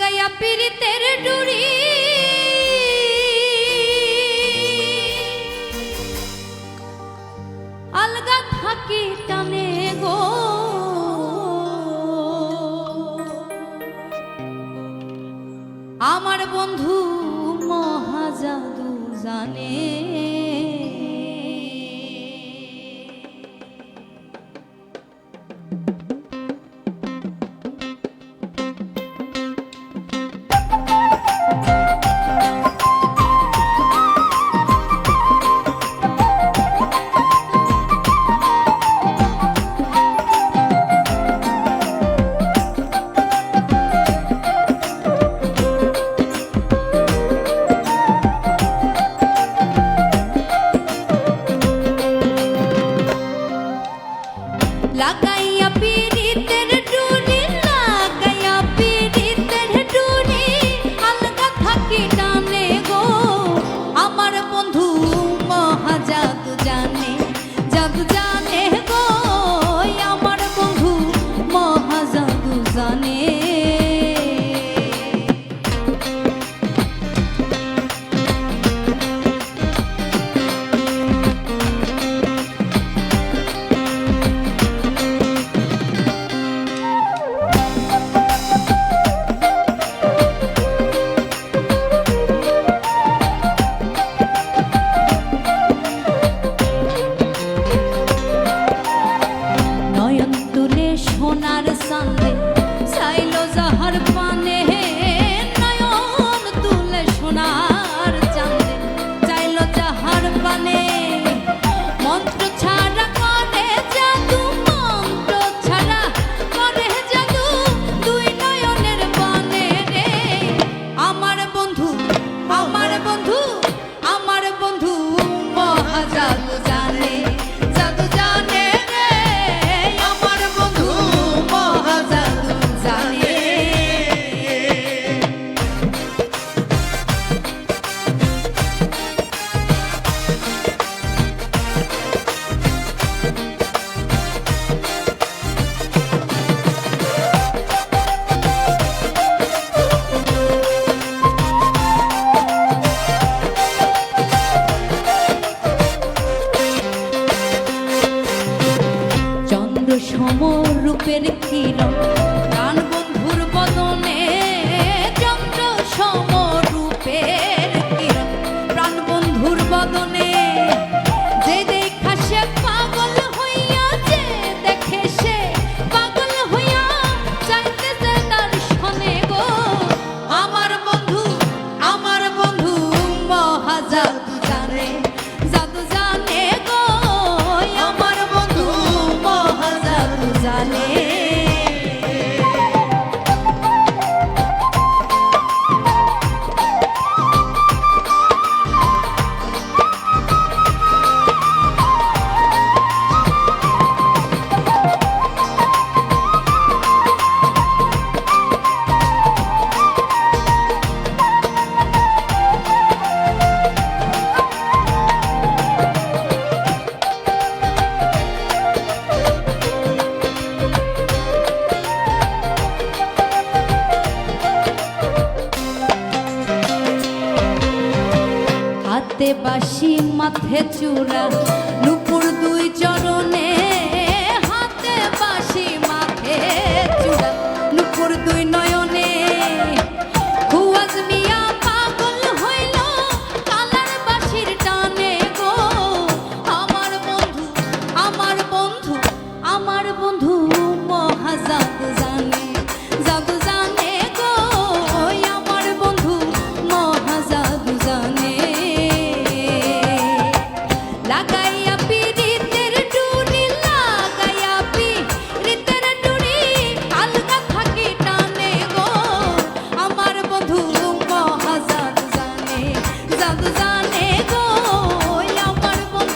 লাগাইয়া পীড়িতের ডুরি আলগা থাকি টানে গো আমার বন্ধু মহাজাদু জানে লাগাইয়া পীড়িতের ডুরি লাগাইয়া পীড়িতের ডুরি আলগা থাকি টানে গো আমার বন্ধু মহাজাদু জানে জাদু জানে গো আমার বন্ধু মহাজাদু জানে সোনার সামনে চাইলো যাহার পানে নয়ন তুলে সোনার চাঁদে চাইলো যাহার পানে মন্ত্র ছাড়া করে জাদু মন্ত্র ছাড়া করে জাদু দুই নয়নের পানে রে আমার বন্ধু আমার বন্ধু আমার বন্ধু মহাজাদু জানে জাদু জানে সমরূপের কিরণ প্রাণ বন্ধুর বদনে চন্দ্র সমরূপের কিরণ প্রাণ বন্ধুর বদনে যে দেখা সে পাগল হইয়া যে দেখে সে পাগল হইয়া চাইতেছে তার শনে গো আমার বন্ধু মহাজাদু জানে জাদু জানে গো আমার বন্ধু মহাজাদু জানে হাতে বাঁশি মাথে চূড়া